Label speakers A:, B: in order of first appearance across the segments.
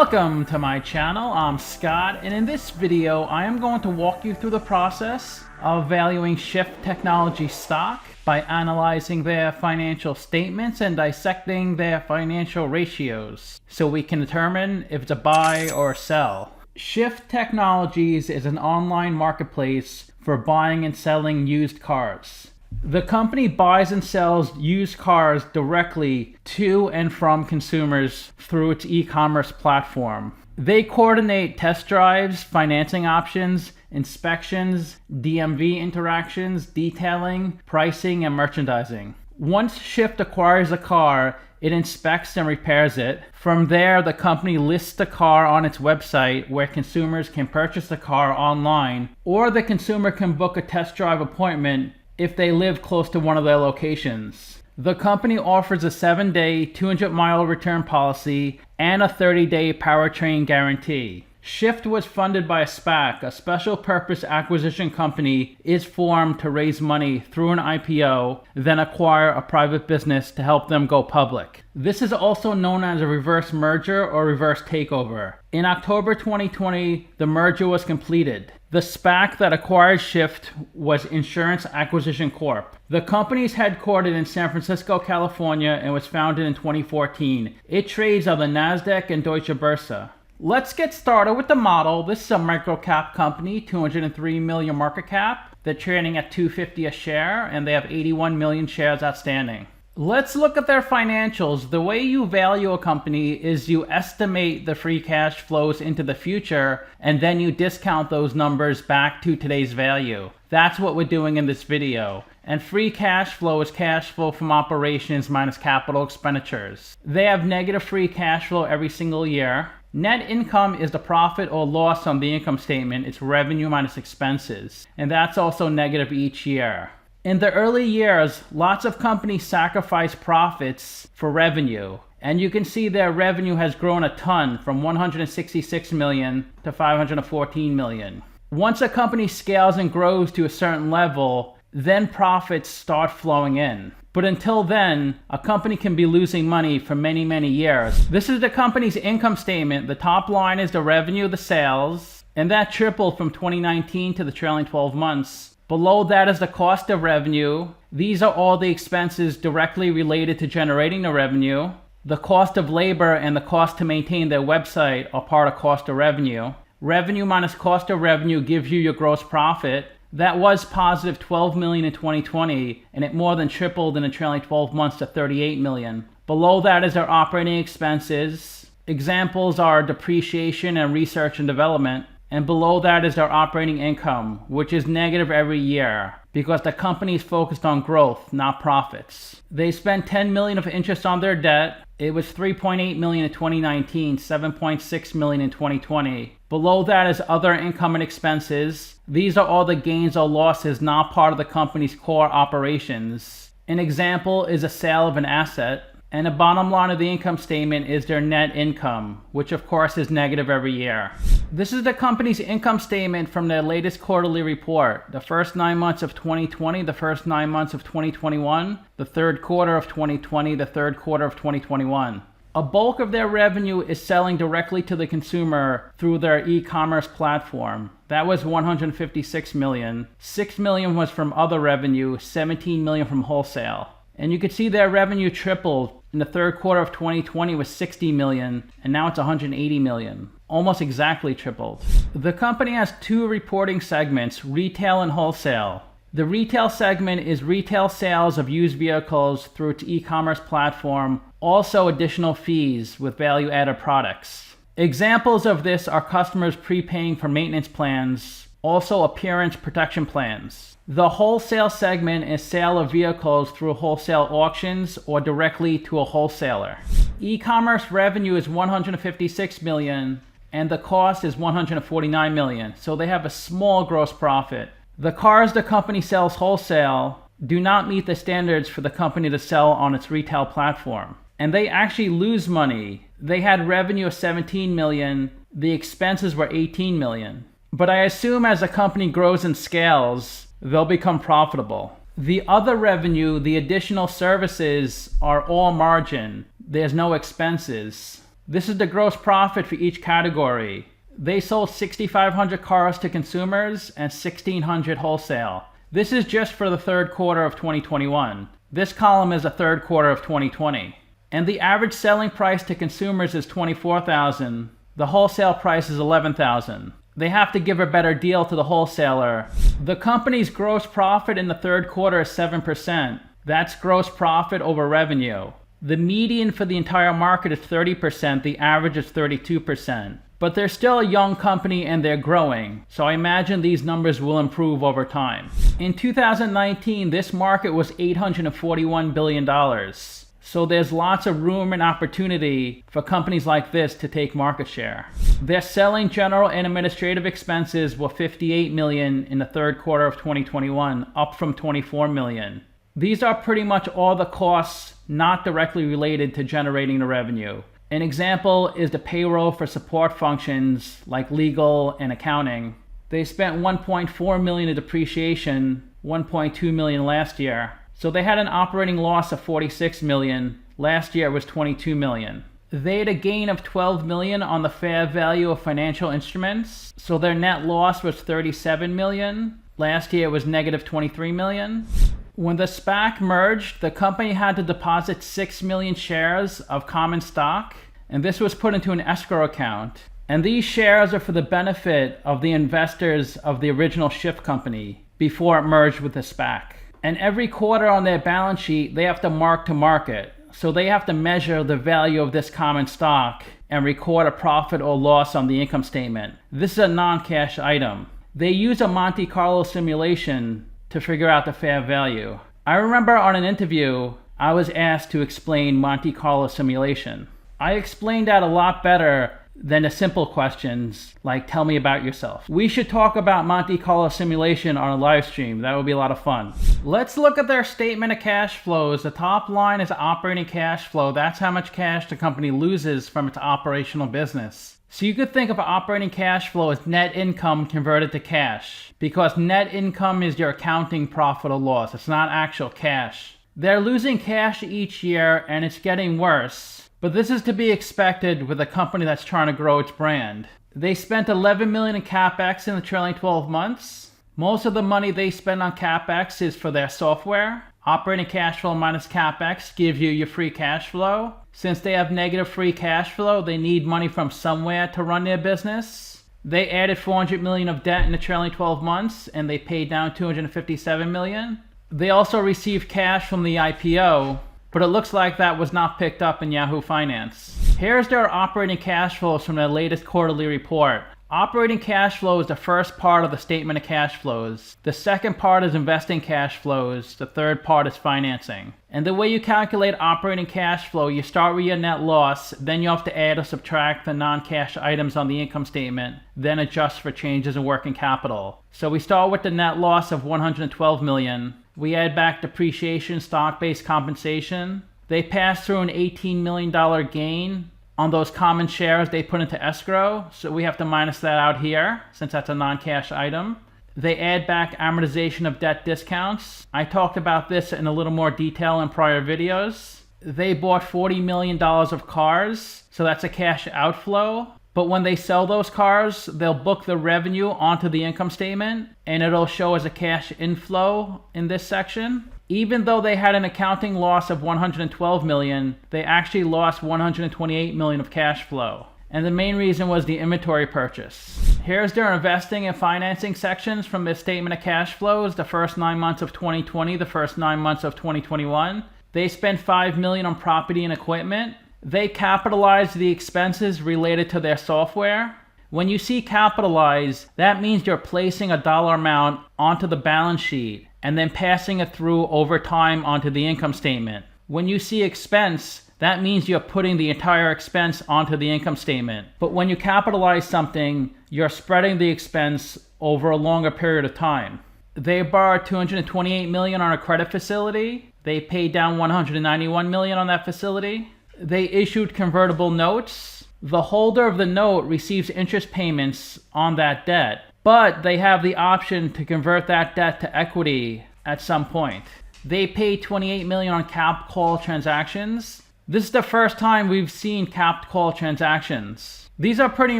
A: Welcome to my channel. I'm Scott, and in this video I am going to walk you through the process of valuing Sift Technology stock by analyzing their financial statements and dissecting their financial ratios so we can determine if it's a buy or a sell. Sift Technologies is an online marketplace for buying and selling used cars. The company buys and sells used cars directly to and from consumers through its e-commerce platform. They coordinate test drives, financing options, inspections, DMV interactions, detailing, pricing, and merchandising. Once Sift acquires a car, it inspects and repairs it. From there, the company lists the car on its website where consumers can purchase the car online, or the consumer can book a test drive appointment if they live close to one of their locations. The company offers a 7-day, 200-mile return policy and a 30-day powertrain guarantee. Sift was funded by a SPAC, a special purpose acquisition company is formed to raise money through an IPO, then acquire a private business to help them go public. This is also known as a reverse merger or reverse takeover. In October 2020, the merger was completed. The SPAC that acquired Sift was Insurance Acquisition Corp. The company is headquartered in San Francisco, California, and was founded in 2014. It trades on the Nasdaq and Deutsche Borse. Let's get started with the model. This is a micro-cap company, 203 million market cap. They're trading at $2.50 a share, and they have 81 million shares outstanding. Let's look at their financials. The way you value a company is you estimate the free cash flows into the future, and then you discount those numbers back to today's value. That's what we're doing in this video. And free cash flow is cash flow from operations minus capital expenditures. They have negative free cash flow every single year. Net income is the profit or loss on the income statement. It's revenue minus expenses. And that's also negative each year. In the early years, lots of companies sacrifice profits for revenue. And you can see their revenue has grown a ton from 166 million to 514 million. Once a company scales and grows to a certain level, then profits start flowing in. But until then, a company can be losing money for many, many years. This is the company's income statement. The top line is the revenue, the sales, and that tripled from 2019 to the trailing 12 months. Below that is the cost of revenue. These are all the expenses directly related to generating the revenue. The cost of labor and the cost to maintain their website are part of cost of revenue. Revenue minus cost of revenue gives you your gross profit. That was positive 12 million in 2020, and it more than tripled in the trailing 12 months to 38 million. Below that is their operating expenses. Examples are depreciation and research and development. And below that is their operating income, which is negative every year because the company is focused on growth, not profits. They spent 10 million of interest on their debt. It was 3.8 million in 2019, 7.6 million in 2020. Below that is other income and expenses. These are all the gains or losses not part of the company's core operations. An example is a sale of an asset. And the bottom line of the income statement is their net income, which of course is negative every year. This is the company's income statement from their latest quarterly report. The first 9 months of 2020, the first 9 months of 2021, the third quarter of 2020, the third quarter of 2021. A bulk of their revenue is selling directly to the consumer through their e-commerce platform. That was 156 million. 6 million was from other revenue, 17 million from wholesale. And you can see their revenue tripled. In the third quarter of 2020 was 60 million, and now it's 180 million. Almost exactly tripled. The company has two reporting segments, retail and wholesale. The retail segment is retail sales of used vehicles through its e-commerce platform, also additional fees with value-added products. Examples of this are customers prepaying for maintenance plans, also appearance protection plans. The wholesale segment is sale of vehicles through wholesale auctions or directly to a wholesaler. E-commerce revenue is 156 million and the cost is 149 million, so they have a small gross profit. The cars the company sells wholesale do not meet the standards for the company to sell on its retail platform. And they actually lose money. They had revenue of 17 million, the expenses were 18 million. But I assume as the company grows and scales, they'll become profitable. The other revenue, the additional services, are all margin. There's no expenses. This is the gross profit for each category. They sold 6,500 cars to consumers and 1,600 wholesale. This is just for the third quarter of 2021. This column is the third quarter of 2020. And the average selling price to consumers is $24,000. The wholesale price is $11,000. They have to give a better deal to the wholesaler. The company's gross profit in the third quarter is 7%. That's gross profit over revenue. The median for the entire market is 30%. The average is 32%. But they're still a young company and they're growing, so I imagine these numbers will improve over time. In 2019, this market was $841 billion. So there's lots of room and opportunity for companies like this to take market share. Their selling, general, and administrative expenses were $58 million in the third quarter of 2021, up from $24 million. These are pretty much all the costs not directly related to generating the revenue. An example is the payroll for support functions like legal and accounting. They spent $1.4 million in depreciation, $1.2 million last year. So they had an operating loss of $46 million. Last year it was $22 million. They had a gain of $12 million on the fair value of financial instruments. So their net loss was $37 million. Last year it was negative $23 million. When the SPAC merged, the company had to deposit 6 million shares of common stock, and this was put into an escrow account. And these shares are for the benefit of the investors of the original Sift company before it merged with the SPAC. And every quarter on their balance sheet, they have to mark to market. So they have to measure the value of this common stock and record a profit or loss on the income statement. This is a non-cash item. They use a Monte Carlo simulation to figure out the fair value. I remember on an interview, I was asked to explain Monte Carlo simulation. I explained that a lot better than the simple questions like tell me about yourself. We should talk about Monte Carlo simulation on a live stream. That would be a lot of fun. Let's look at their statement of cash flows. The top line is operating cash flow. That's how much cash the company loses from its operational business. So you could think of operating cash flow as net income converted to cash, because net income is your accounting profit or loss. It's not actual cash. They're losing cash each year and it's getting worse, but this is to be expected with a company that's trying to grow its brand. They spent $11 million in CapEx in the trailing 12 months. Most of the money they spend on CapEx is for their software. Operating cash flow minus CapEx gives you your free cash flow. Since they have negative free cash flow, they need money from somewhere to run their business. They added $400 million of debt in the trailing 12 months, and they paid down $257 million. They also received cash from the IPO, but it looks like that was not picked up in Yahoo Finance. Here's their operating cash flows from their latest quarterly report. Operating cash flow is the first part of the statement of cash flows. The second part is investing cash flows. The third part is financing. And the way you calculate operating cash flow, you start with your net loss, then you have to add or subtract the non-cash items on the income statement, then adjust for changes in working capital. So we start with the net loss of $112 million. We add back depreciation, stock-based compensation. They pass through an $18 million gain on those common shares they put into escrow, so we have to minus that out here since that's a non-cash item. They add back amortization of debt discounts. I talked about this in a little more detail in prior videos. They bought $40 million of cars, so that's a cash outflow. But when they sell those cars, they'll book the revenue onto the income statement, and it'll show as a cash inflow in this section. Even though they had an accounting loss of $112 million, they actually lost $128 million of cash flow. And the main reason was the inventory purchase. Here's their investing and financing sections from their statement of cash flows, the first 9 months of 2020, the first 9 months of 2021. They spent $5 million on property and equipment. They capitalized the expenses related to their software. When you see capitalize, that means you're placing a dollar amount onto the balance sheet and then passing it through over time onto the income statement. When you see expense, that means you're putting the entire expense onto the income statement. But when you capitalize something, you're spreading the expense over a longer period of time. They borrowed $228 million on a credit facility. They paid down $191 million on that facility. They issued convertible notes. The holder of the note receives interest payments on that debt, but they have the option to convert that debt to equity at some point. They paid $28 million on cap call transactions. This is the first time we've seen capped call transactions. These are pretty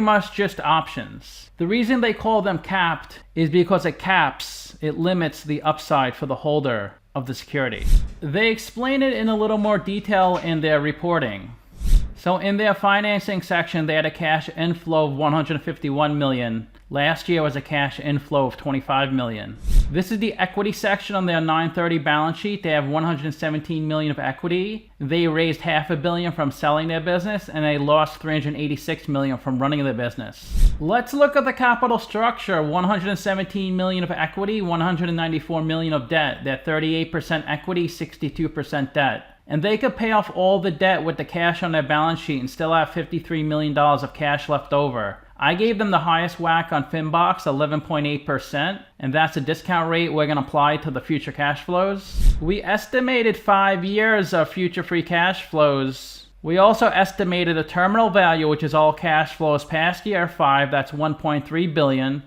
A: much just options. The reason they call them capped is because it limits the upside for the holder of the security. They explain it in a little more detail in their reporting. So in their financing section, they had a cash inflow of $151 million. Last year was a cash inflow of $25 million. This is the equity section on their 9/30 balance sheet. They have $117 million of equity. They raised $500 million from selling their business, and they lost $386 million from running their business. Let's look at the capital structure. $117 million of equity, $194 million of debt. They're 38% equity, 62% debt. And they could pay off all the debt with the cash on their balance sheet and still have $53 million of cash left over. I gave them the highest whack on Finbox, 11.8%, and that's a discount rate we're going to apply to the future cash flows. We estimated 5 years of future free cash flows. We also estimated a terminal value, which is all cash flows past year 5, that's $1.3 billion.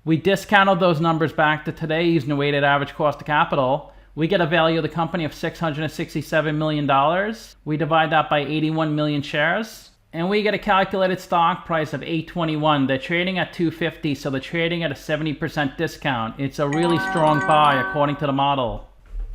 A: We discounted those numbers back to today using the weighted average cost of capital. We get a value of the company of $667 million. We divide that by 81 million shares. And we get a calculated stock price of $8.21. They're trading at $2.50, so they're trading at a 70% discount. It's a really strong buy according to the model.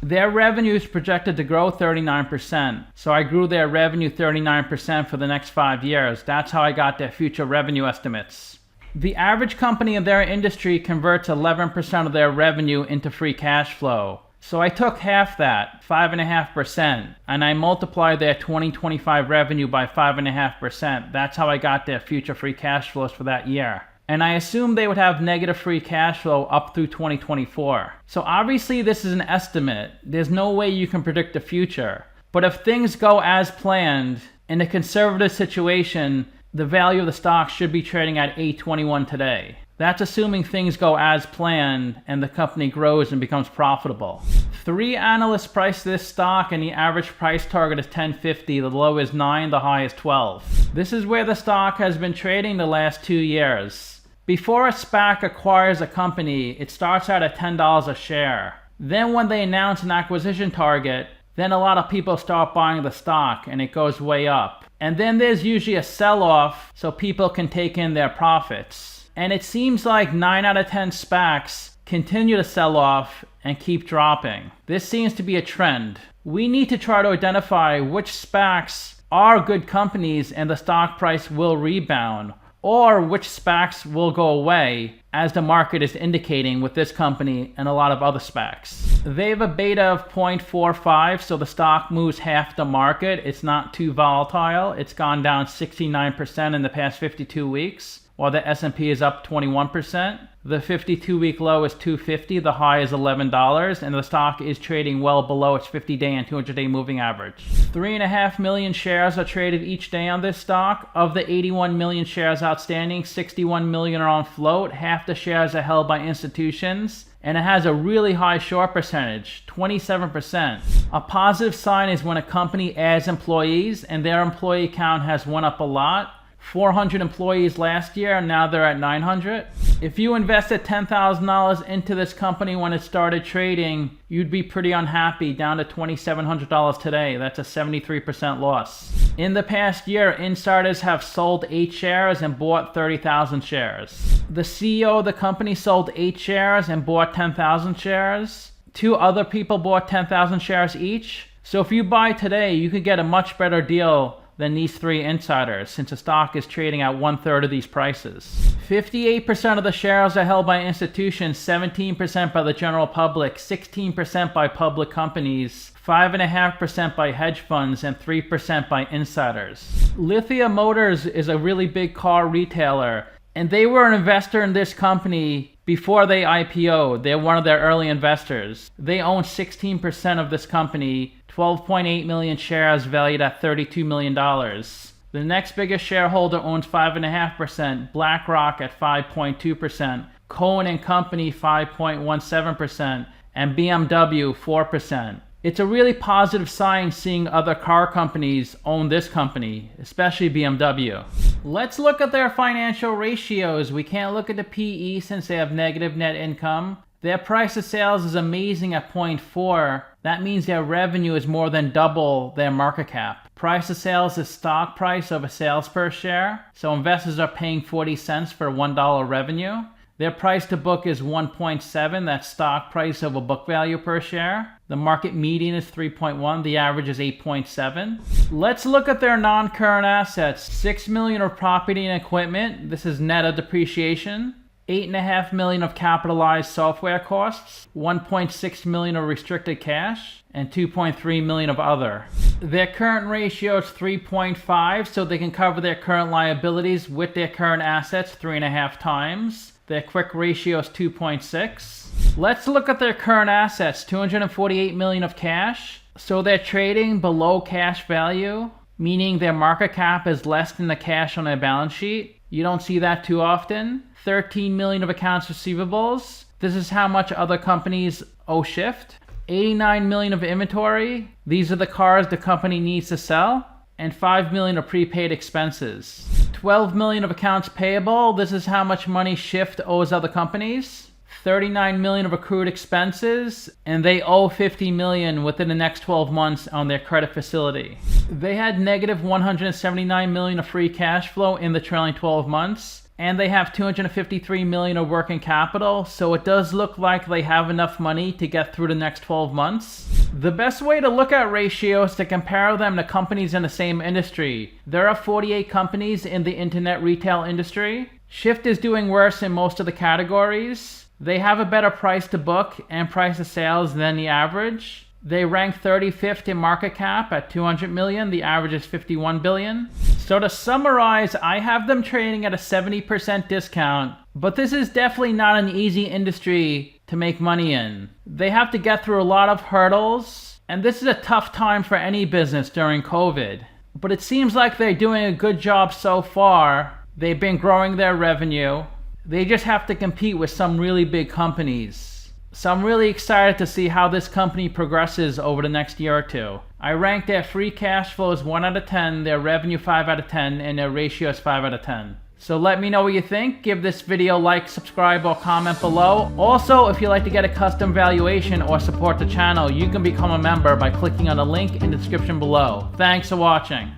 A: Their revenue is projected to grow 39%. So I grew their revenue 39% for the next 5 years. That's how I got their future revenue estimates. The average company in their industry converts 11% of their revenue into free cash flow. So I took half that, 5.5%, and I multiplied their 2025 revenue by 5.5%. That's how I got their future free cash flows for that year. And I assumed they would have negative free cash flow up through 2024. So obviously this is an estimate. There's no way you can predict the future. But if things go as planned, in a conservative situation, the value of the stock should be trading at $8.21 today. That's assuming things go as planned and the company grows and becomes profitable. 3 analysts priced this stock and the average price target is $10.50. The low is $9, the high is $12. This is where the stock has been trading the last 2 years. Before a SPAC acquires a company, it starts out at $10 a share. Then when they announce an acquisition target, then a lot of people start buying the stock and it goes way up. And then there's usually a sell-off so people can take in their profits. And it seems like 9 out of 10 SPACs continue to sell off and keep dropping. This seems to be a trend. We need to try to identify which SPACs are good companies and the stock price will rebound, or which SPACs will go away, as the market is indicating with this company and a lot of other SPACs. They have a beta of 0.45, so the stock moves half the market. It's not too volatile. It's gone down 69% in the past 52 weeks. While the S&P is up 21%. The 52-week low is $2.50, the high is $11, and the stock is trading well below its 50-day and 200-day moving average. 3.5 million shares are traded each day on this stock. Of the 81 million shares outstanding, 61 million are on float. Half the shares are held by institutions, and it has a really high short percentage, 27%. A positive sign is when a company adds employees and their employee count has went up a lot. 400 employees last year, and now they're at 900. If you invested $10,000 into this company when it started trading, you'd be pretty unhappy, down to $2,700 today. That's a 73% loss. In the past year, insiders have sold 8 shares and bought 30,000 shares. The CEO of the company sold 8 shares and bought 10,000 shares. 2 other people bought 10,000 shares each. So if you buy today, you could get a much better deal than these 3 insiders, since the stock is trading at 1/3 of these prices. 58% of the shares are held by institutions, 17% by the general public, 16% by public companies, 5.5% by hedge funds, and 3% by insiders. Lithia Motors is a really big car retailer, and they were an investor in this company before they IPO'd. They're one of their early investors. They own 16% of this company, 12.8 million shares valued at $32 million. The next biggest shareholder owns 5.5%, BlackRock at 5.2%, Cohen & Company 5.17%, and BMW 4%. It's a really positive sign seeing other car companies own this company, especially BMW. Let's look at their financial ratios. We can't look at the PE since they have negative net income. Their price to sales is amazing at 0.4. That means their revenue is more than double their market cap. Price to sales is stock price over sales per share. So investors are paying 40 cents for $1 revenue. Their price to book is 1.7. That's stock price over book value per share. The market median is 3.1. The average is 8.7. Let's look at their non-current assets. $6 million of property and equipment. This is net of depreciation. $8.5 million of capitalized software costs, $1.6 million of restricted cash, and $2.3 million of other. Their current ratio is 3.5, so they can cover their current liabilities with their current assets 3.5 times. Their quick ratio is 2.6. Let's look at their current assets, $248 million of cash. So they're trading below cash value, meaning their market cap is less than the cash on their balance sheet. You don't see that too often. $13 million of accounts receivables. This is how much other companies owe Sift. $89 million of inventory. These are the cars the company needs to sell. And $5 million of prepaid expenses. $12 million of accounts payable. This is how much money Sift owes other companies. $39 million of accrued expenses, and they owe $50 million within the next 12 months on their credit facility. They had negative $179 million of free cash flow in the trailing 12 months, and they have $253 million of working capital, so it does look like they have enough money to get through the next 12 months. The best way to look at ratios is to compare them to companies in the same industry. There are 48 companies in the internet retail industry. Sift is doing worse in most of the categories. They have a better price to book and price to sales than the average. They rank 35th in market cap at $200 million. The average is $51 billion. So to summarize, I have them trading at a 70% discount, but this is definitely not an easy industry to make money in. They have to get through a lot of hurdles, and this is a tough time for any business during COVID. But it seems like they're doing a good job so far. They've been growing their revenue. They just have to compete with some really big companies. So I'm really excited to see how this company progresses over the next year or two. I rank their free cash flow as 1 out of 10, their revenue 5 out of 10, and their ratio is 5 out of 10. So let me know what you think. Give this video a like, subscribe, or comment below. Also, if you'd like to get a custom valuation or support the channel, you can become a member by clicking on the link in the description below. Thanks for watching.